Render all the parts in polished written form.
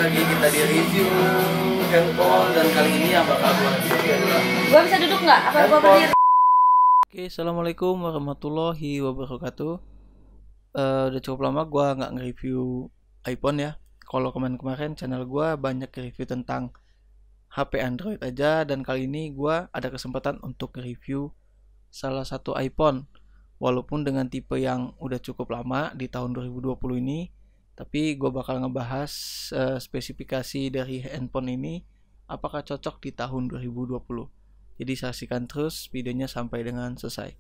lagi kita di review handphone, dan kali ini yang bakal gue review adalah Gua bisa duduk nggak? Apa gua berdiri? Oke, assalamualaikum warahmatullahi wabarakatuh. Udah cukup lama gue nggak nge-review iPhone ya. Kalau kemarin channel gue banyak review tentang HP Android aja, dan kali ini gue ada kesempatan untuk nge-review salah satu iPhone. Walaupun dengan tipe yang udah cukup lama di tahun 2020 ini, tapi gue bakal ngebahas spesifikasi dari handphone ini apakah cocok di tahun 2020. Jadi saksikan terus videonya sampai dengan selesai.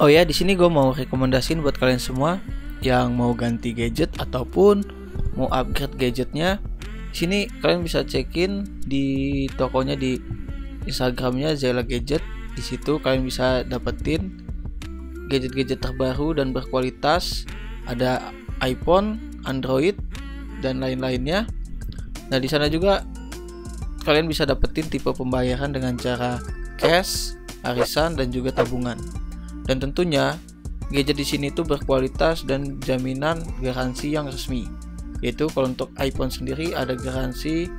Oh ya, di sini gue mau rekomendasiin buat kalian semua yang mau ganti gadget ataupun mau upgrade gadgetnya. Di sini kalian bisa cekin di tokonya di Instagramnya Zella Gadget. Di situ kalian bisa dapetin gadget-gadget terbaru dan berkualitas. Ada iPhone, Android, dan lain-lainnya. Nah, di sana juga kalian bisa dapetin tipe pembayaran dengan cara cash, arisan, dan juga tabungan. Dan tentunya gadget di sini tuh berkualitas dan jaminan garansi yang resmi. Yaitu kalau untuk iPhone sendiri ada garansi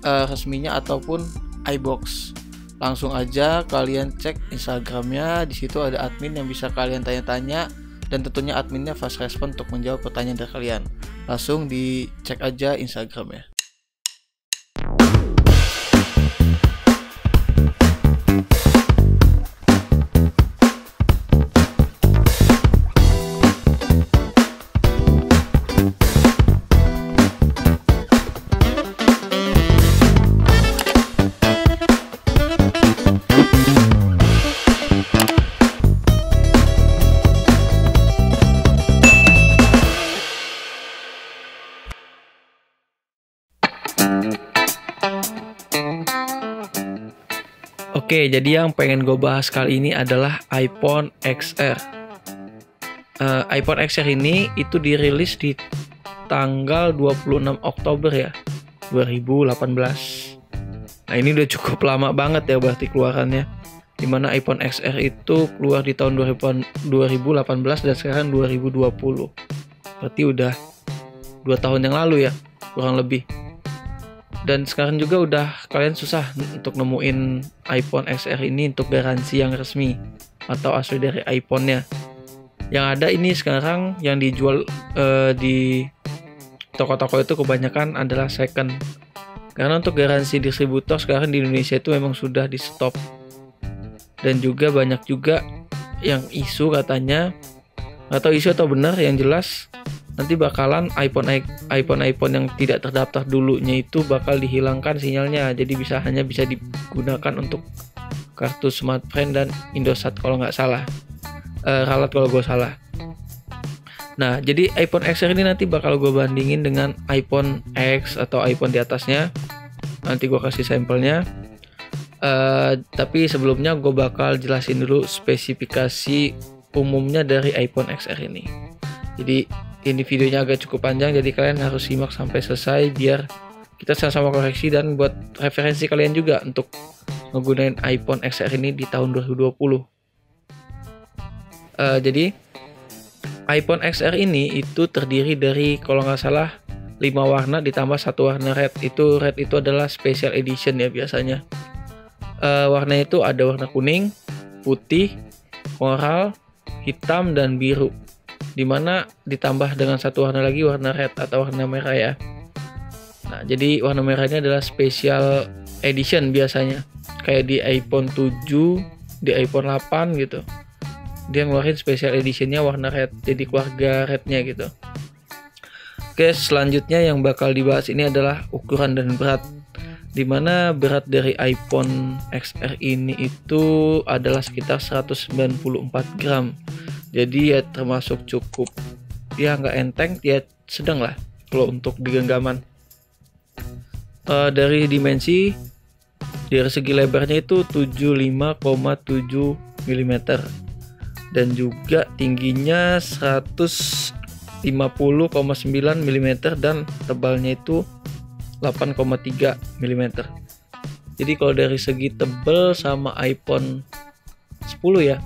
resminya ataupun iBox. Langsung aja kalian cek Instagramnya, di situ ada admin yang bisa kalian tanya-tanya, dan tentunya adminnya fast respon untuk menjawab pertanyaan dari kalian. Langsung dicek aja Instagramnya. Oke, jadi yang pengen gue bahas kali ini adalah iPhone XR. iPhone XR ini itu dirilis di tanggal 26 Oktober ya, 2018. Nah, ini udah cukup lama banget ya berarti keluarannya. Dimana iPhone XR itu keluar di tahun 2018 dan sekarang 2020. Berarti udah 2 tahun yang lalu ya, kurang lebih. Dan sekarang juga udah kalian susah untuk nemuin iPhone XR ini untuk garansi yang resmi atau asli dari iPhone-nya. Yang ada ini sekarang yang dijual di toko-toko itu kebanyakan adalah second. Karena untuk garansi distributor sekarang di Indonesia itu memang sudah di stop. Dan juga banyak juga yang isu katanya, atau isu atau benar, yang jelas nanti bakalan iPhone yang tidak terdaftar dulunya itu bakal dihilangkan sinyalnya. Jadi hanya bisa digunakan untuk kartu Smartfren dan Indosat kalau nggak salah. Ralat kalau gue salah. Nah, jadi iPhone XR ini nanti bakal gue bandingin dengan iPhone X atau iPhone di atasnya. Nanti gue kasih sampelnya. Tapi sebelumnya gue bakal jelasin dulu spesifikasi umumnya dari iPhone XR ini. Jadi ini videonya agak cukup panjang, jadi kalian harus simak sampai selesai biar kita sama-sama koreksi dan buat referensi kalian juga untuk menggunakan iPhone XR ini di tahun 2020. Jadi iPhone XR ini itu terdiri dari kalau nggak salah 5 warna ditambah 1 warna red. Red itu adalah special edition ya biasanya. Warnanya itu ada warna kuning, putih, koral, hitam, dan biru. Dimana ditambah dengan 1 warna lagi, warna red atau warna merah ya. Nah, jadi warna merah ini adalah special edition biasanya. Kayak di iPhone 7, di iPhone 8 gitu. Dia ngeluarin special editionnya warna red, jadi keluarga rednya gitu. Oke, selanjutnya yang bakal dibahas ini adalah ukuran dan berat. Dimana berat dari iPhone XR ini itu adalah sekitar 194 gram. Jadi ya termasuk cukup, ya nggak enteng, ya sedang lah kalau untuk di genggaman. Dari dimensi, dari segi lebarnya itu 75,7 mm dan juga tingginya 150,9 mm dan tebalnya itu 8,3 mm. Jadi kalau dari segi tebal sama iPhone 10 ya,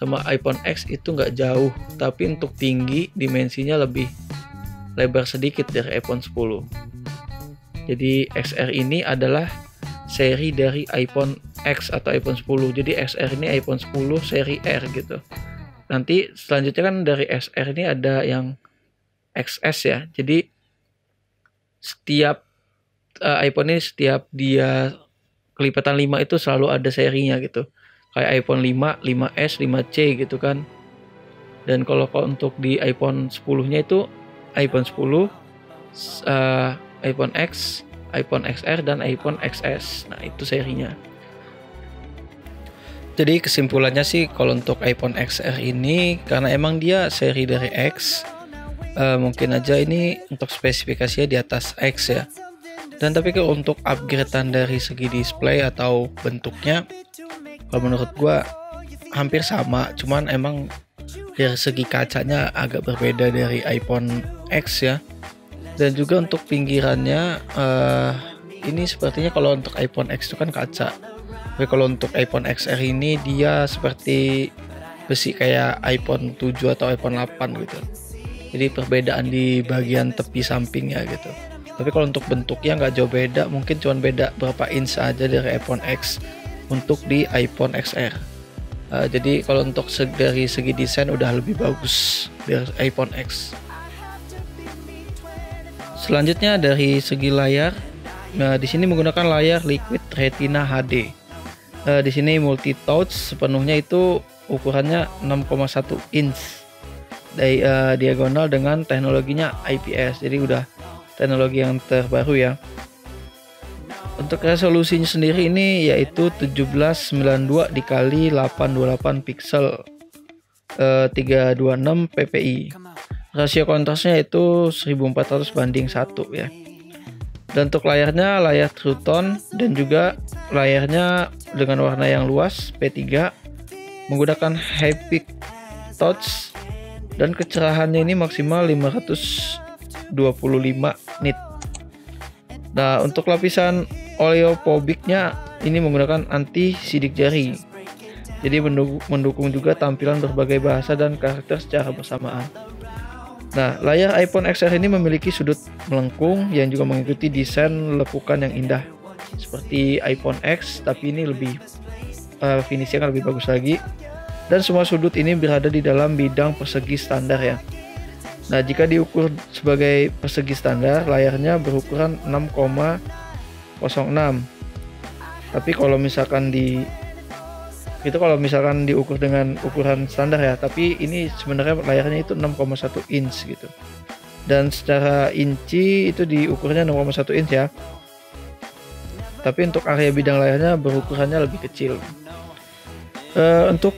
sama iPhone X itu nggak jauh, tapi untuk tinggi dimensinya lebih lebar sedikit dari iPhone 10. Jadi XR ini adalah seri dari iPhone X atau iPhone 10. Jadi XR ini iPhone 10 seri R gitu. Nanti selanjutnya kan dari XR ini ada yang XS ya. Jadi setiap iPhone ini setiap dia kelipatan 5 itu selalu ada serinya gitu. Kayak iPhone 5, 5S, 5C gitu kan. Dan kalau untuk di iPhone 10-nya itu iPhone 10, iPhone X, iPhone XR, dan iPhone XS. Nah, itu serinya. Jadi kesimpulannya sih kalau untuk iPhone XR ini, karena emang dia seri dari X, mungkin aja ini untuk spesifikasinya di atas X ya. Dan tapi kalau untuk upgradean dari segi display atau bentuknya, kalau menurut gua hampir sama, cuman emang dari segi kacanya agak berbeda dari iPhone X ya. Dan juga untuk pinggirannya ini sepertinya kalau untuk iPhone X itu kan kaca. Tapi kalau untuk iPhone XR ini dia seperti besi kayak iPhone 7 atau iPhone 8 gitu. Jadi perbedaan di bagian tepi sampingnya gitu. Tapi kalau untuk bentuknya nggak jauh beda, mungkin cuma beda berapa inch aja dari iPhone X untuk di iPhone XR. Jadi kalau untuk dari segi desain udah lebih bagus dari iPhone X. Selanjutnya dari segi layar, di sini menggunakan layar Liquid Retina HD. Di sini multi touch sepenuhnya itu ukurannya 6,1 inch diagonal dengan teknologinya IPS. Jadi udah teknologi yang terbaru ya. Untuk resolusinya sendiri ini yaitu 1792 dikali 828 pixel 326 ppi. Rasio kontrasnya itu 1400 banding 1 ya. Dan untuk layarnya layar True Tone dan juga layarnya dengan warna yang luas P3, menggunakan High Peak Touch, dan kecerahannya ini maksimal 525 nit. Nah, untuk lapisan oleophobic-nya ini menggunakan anti sidik jari. Jadi mendukung juga tampilan berbagai bahasa dan karakter secara bersamaan. Nah, layar iPhone XR ini memiliki sudut melengkung yang juga mengikuti desain lekukan yang indah seperti iPhone X, tapi ini lebih finishnya lebih bagus lagi. Dan semua sudut ini berada di dalam bidang persegi standar ya. Nah, jika diukur sebagai persegi standar, layarnya berukuran 6,06. Tapi kalau misalkan diukur dengan ukuran standar ya, tapi ini sebenarnya layarnya itu 6,1 inch gitu. Dan secara inci itu diukurnya 6,1 inch ya. Tapi untuk area bidang layarnya berukurannya lebih kecil. Untuk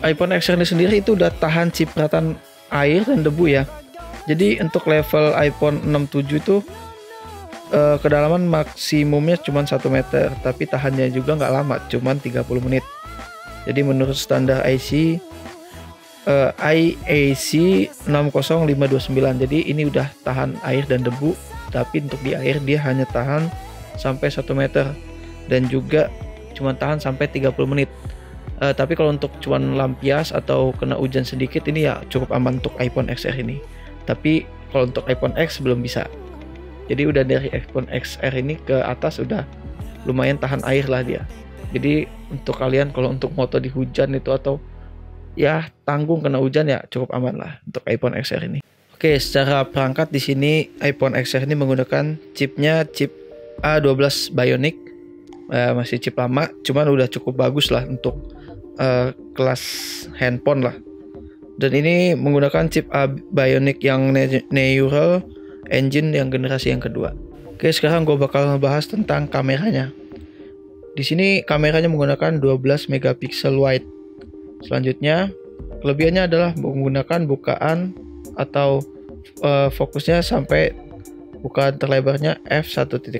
iPhone XR ini sendiri itu udah tahan cipratan air dan debu ya. Jadi untuk level iPhone 6.7 itu kedalaman maksimumnya cuma 1 meter, tapi tahannya juga nggak lama, cuma 30 menit. Jadi menurut standar IAC 60529, jadi ini udah tahan air dan debu, tapi untuk di air dia hanya tahan sampai 1 meter dan juga cuma tahan sampai 30 menit. Tapi kalau untuk cuman lampias atau kena hujan sedikit ini ya cukup aman untuk iPhone XR ini. Tapi kalau untuk iPhone X belum bisa. Jadi udah dari iPhone XR ini ke atas udah lumayan tahan air lah dia. Jadi untuk kalian kalau untuk moto di hujan itu atau ya tanggung kena hujan ya cukup aman lah untuk iPhone XR ini. Oke, secara perangkat di sini iPhone XR ini menggunakan chipnya chip A12 Bionic. Masih chip lama, cuman udah cukup bagus lah untuk kelas handphone lah. Dan ini menggunakan chip Bionic yang Neural Engine yang generasi yang kedua. Oke, sekarang gue bakal ngebahas tentang kameranya. Di sini kameranya menggunakan 12 megapiksel wide. Selanjutnya, kelebihannya adalah menggunakan bukaan atau fokusnya sampai bukaan terlebarnya f1.8.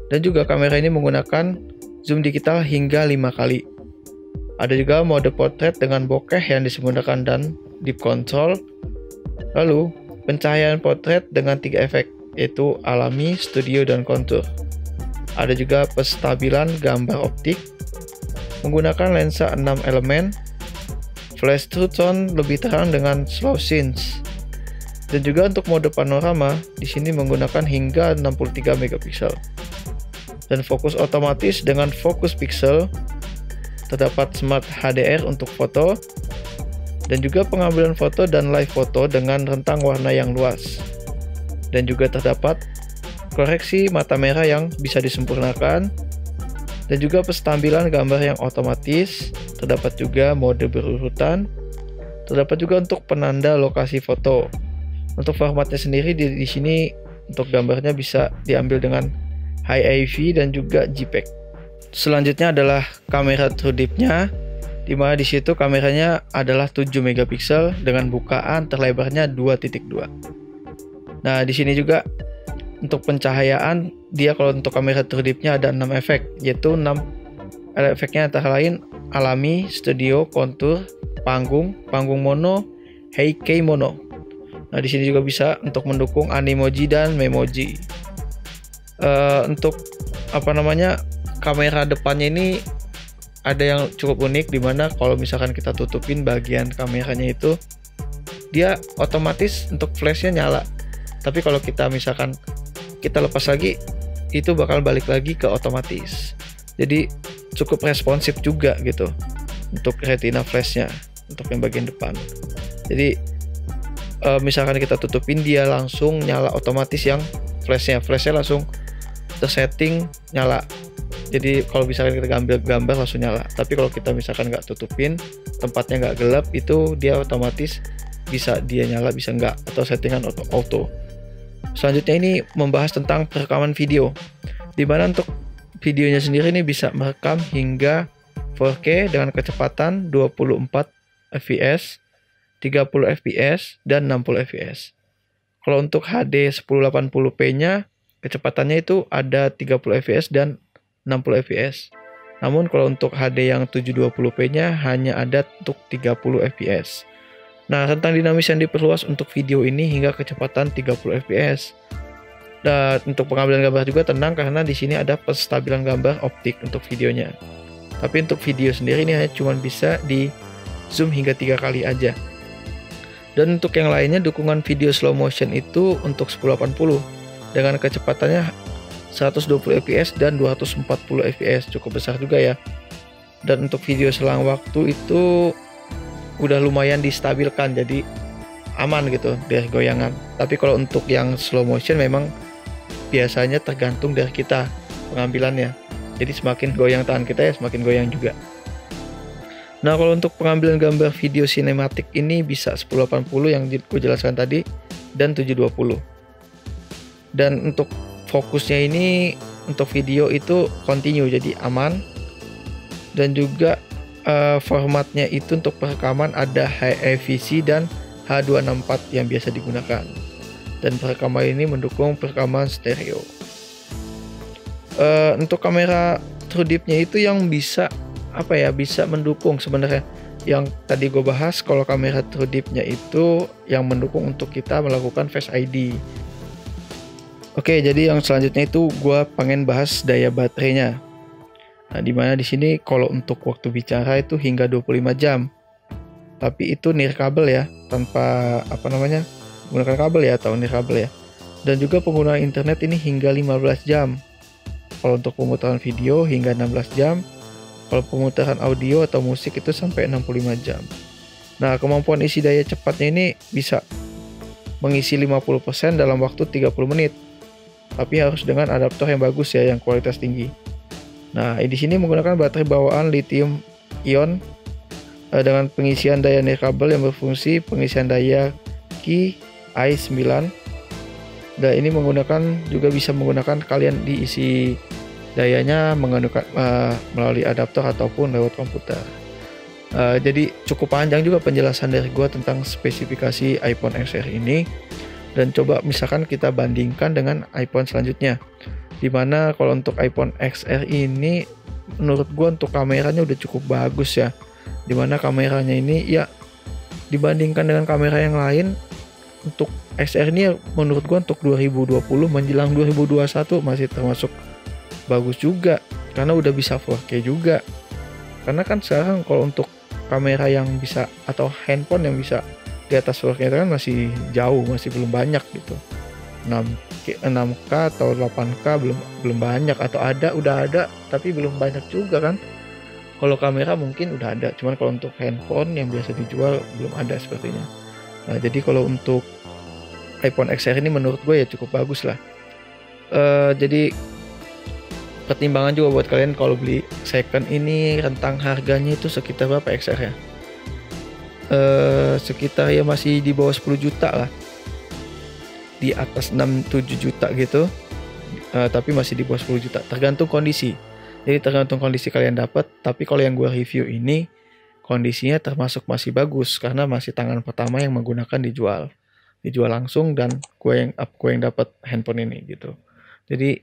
Dan juga kamera ini menggunakan zoom digital hingga 5 kali. Ada juga mode portrait dengan bokeh yang disembunyikan dan deep control. Lalu, pencahayaan portrait dengan 3 efek, yaitu alami, studio, dan kontur. Ada juga penstabilan gambar optik, menggunakan lensa 6 elemen, flash true tone lebih terang dengan slow scenes. Dan juga untuk mode panorama di sini menggunakan hingga 63 megapiksel. Dan fokus otomatis dengan fokus pixel. Terdapat Smart HDR untuk foto. Dan juga pengambilan foto dan live foto dengan rentang warna yang luas. Dan juga terdapat koreksi mata merah yang bisa disempurnakan. Dan juga penstabilan gambar yang otomatis. Terdapat juga mode berurutan. Terdapat juga untuk penanda lokasi foto. Untuk formatnya sendiri di sini untuk gambarnya bisa diambil dengan High AV dan juga JPEG. Selanjutnya adalah kamera True Depth-nya, di mana di situ kameranya adalah 7 megapiksel dengan bukaan terlebarnya 2.2. Nah, di sini juga untuk pencahayaan dia kalau untuk kamera True Depth-nya ada 6 efek, yaitu 6 efeknya antara lain alami, studio, kontur, panggung mono, Heikei mono. Nah, di sini juga bisa untuk mendukung animoji dan memoji. Untuk kamera depannya ini ada yang cukup unik, dimana kalau misalkan kita tutupin bagian kameranya itu dia otomatis untuk flashnya nyala. Tapi kalau kita misalkan kita lepas lagi, itu bakal balik lagi ke otomatis. Jadi cukup responsif juga gitu untuk retina flashnya untuk yang bagian depan. Jadi misalkan kita tutupin, dia langsung nyala otomatis yang flashnya langsung tersetting nyala. Jadi kalau misalkan kita ambil gambar langsung nyala. Tapi kalau kita misalkan nggak tutupin, tempatnya nggak gelap, itu dia otomatis bisa dia nyala bisa nggak, atau settingan auto. Selanjutnya ini membahas tentang perekaman video, dimana untuk videonya sendiri ini bisa merekam hingga 4K dengan kecepatan 24 fps, 30 fps, dan 60 fps. Kalau untuk HD 1080p nya kecepatannya itu ada 30 fps dan 60 fps. Namun kalau untuk HD yang 720p nya hanya ada untuk 30 fps. Nah, rentang dinamis yang diperluas untuk video ini hingga kecepatan 30 fps. Dan untuk pengambilan gambar juga tenang karena di sini ada penstabilan gambar optik untuk videonya. Tapi untuk video sendiri ini hanya cuma bisa di zoom hingga 3 kali aja. Dan untuk yang lainnya dukungan video slow motion itu untuk 1080 dengan kecepatannya 120 fps dan 240 fps, cukup besar juga ya. Dan untuk video selang waktu itu udah lumayan distabilkan, jadi aman gitu dari goyangan. Tapi kalau untuk yang slow motion memang biasanya tergantung dari kita pengambilannya. Jadi semakin goyang tangan kita ya semakin goyang juga. Nah, kalau untuk pengambilan gambar video sinematik ini bisa 1080 yang gue jelaskan tadi dan 720. Dan untuk fokusnya ini untuk video itu continue, jadi aman. Dan juga formatnya itu untuk perekaman ada High-AVC dan H264 yang biasa digunakan. Dan perekaman ini mendukung perekaman stereo. Untuk kamera True Depth-nya itu yang bisa bisa mendukung sebenarnya yang tadi gue bahas. Kalau kamera True Depth-nya itu yang mendukung untuk kita melakukan Face ID. Oke, jadi yang selanjutnya itu gue pengen bahas daya baterainya. Nah, dimana di sini kalau untuk waktu bicara itu hingga 25 jam. Tapi itu nirkabel ya, tanpa menggunakan kabel ya atau nirkabel ya. Dan juga penggunaan internet ini hingga 15 jam. Kalau untuk pemutaran video hingga 16 jam. Kalau pemutaran audio atau musik itu sampai 65 jam. Nah, kemampuan isi daya cepatnya ini bisa mengisi 50% dalam waktu 30 menit. Tapi harus dengan adaptor yang bagus ya, yang kualitas tinggi. Nah, di sini menggunakan baterai bawaan lithium ion dengan pengisian daya nirkabel yang berfungsi pengisian daya Qi i9. Dan ini juga bisa menggunakan kalian diisi dayanya menggunakan melalui adaptor ataupun lewat komputer. Jadi cukup panjang juga penjelasan dari gua tentang spesifikasi iPhone XR ini. Dan coba misalkan kita bandingkan dengan iPhone selanjutnya, dimana kalau untuk iPhone XR ini menurut gua untuk kameranya udah cukup bagus ya, dimana kameranya ini ya dibandingkan dengan kamera yang lain, untuk XR ini menurut gua untuk 2020 menjelang 2021 masih termasuk bagus juga, karena udah bisa 4K juga. Karena kan sekarang kalau untuk kamera yang bisa atau handphone yang bisa di atas worknya itu kan masih jauh, masih belum banyak gitu. 6K atau 8K belum banyak, atau udah ada tapi belum banyak juga kan. Kalau kamera mungkin udah ada, cuman kalau untuk handphone yang biasa dijual belum ada sepertinya. Nah, jadi kalau untuk iPhone XR ini menurut gue ya cukup bagus lah. Jadi pertimbangan juga buat kalian kalau beli second ini, rentang harganya itu sekitar berapa XR ya? Sekitar ya masih di bawah 10 juta lah, di atas 6-7 juta gitu, tapi masih di bawah 10 juta tergantung kondisi. Jadi tergantung kondisi kalian dapat. Tapi kalau yang gue review ini kondisinya termasuk masih bagus, karena masih tangan pertama yang menggunakan dijual langsung, dan gue yang dapat handphone ini gitu. Jadi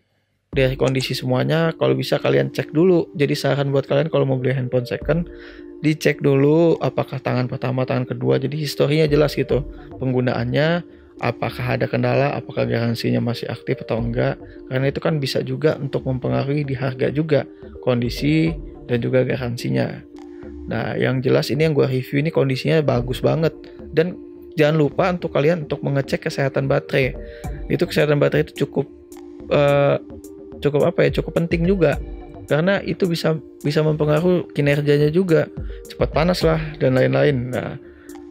dari kondisi semuanya kalau bisa kalian cek dulu. Jadi saran buat kalian kalau mau beli handphone second, dicek dulu apakah tangan pertama, tangan kedua, jadi historinya jelas gitu, penggunaannya, apakah ada kendala, apakah garansinya masih aktif atau enggak, karena itu kan bisa juga untuk mempengaruhi di harga juga, kondisi dan juga garansinya. Nah, yang jelas ini yang gue review ini kondisinya bagus banget. Dan jangan lupa untuk kalian untuk mengecek kesehatan baterai. Itu kesehatan baterai itu cukup penting juga, karena itu bisa mempengaruhi kinerjanya juga, cepat panas lah dan lain-lain. Nah,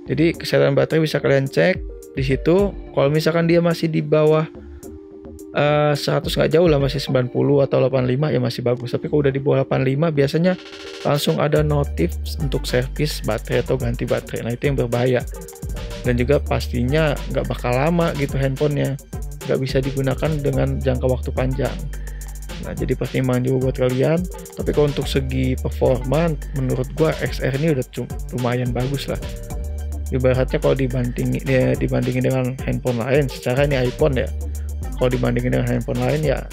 jadi kesehatan baterai bisa kalian cek di situ. Kalau misalkan dia masih di bawah 100 nggak jauh lah, masih 90 atau 85 ya masih bagus. Tapi kalau udah di bawah 85 biasanya langsung ada notif untuk servis baterai atau ganti baterai. Nah, itu yang berbahaya. Dan juga pastinya nggak bakal lama gitu handphonenya, nggak bisa digunakan dengan jangka waktu panjang. Nah, jadi pertimbangan juga buat kalian. Tapi kalau untuk segi performa, menurut gua XR ini udah lumayan bagus lah. Ibaratnya kalau dibandingin dengan handphone lain, secara ini iPhone ya, kalau dibandingin dengan handphone lain ya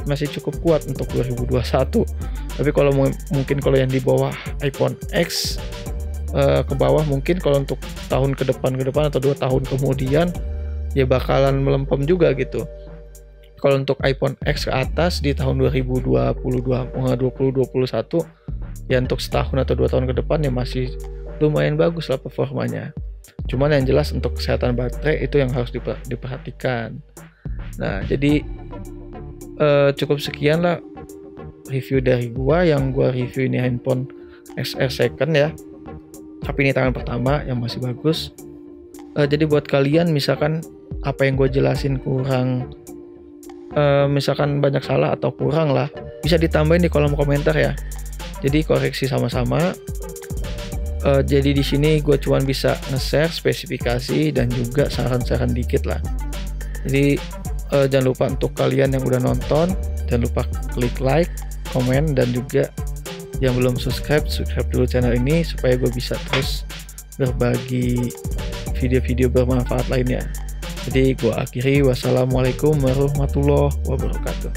masih cukup kuat untuk 2021. Tapi kalau mungkin kalau yang di bawah iPhone X ke bawah, mungkin kalau untuk tahun ke depan atau 2 tahun kemudian ya bakalan melempem juga gitu. Kalau untuk iPhone X ke atas di tahun 2021 ya untuk setahun atau 2 tahun ke depan ya masih lumayan bagus lah performanya. Cuman yang jelas untuk kesehatan baterai itu yang harus diperhatikan. Nah, jadi cukup sekian lah review dari gua. Yang gua review ini handphone XR second ya, tapi ini tangan pertama yang masih bagus. Jadi buat kalian misalkan apa yang gua jelasin kurang, misalkan banyak salah atau kurang lah, bisa ditambahin di kolom komentar ya. Jadi koreksi sama-sama. Jadi di sini gue cuma bisa nge-share spesifikasi dan juga saran-saran dikit lah. Jadi jangan lupa untuk kalian yang udah nonton, jangan lupa klik like, komen, dan juga yang belum subscribe dulu channel ini supaya gue bisa terus berbagi video-video bermanfaat lainnya. Jadi gue akhiri, wassalamualaikum warahmatullahi wabarakatuh.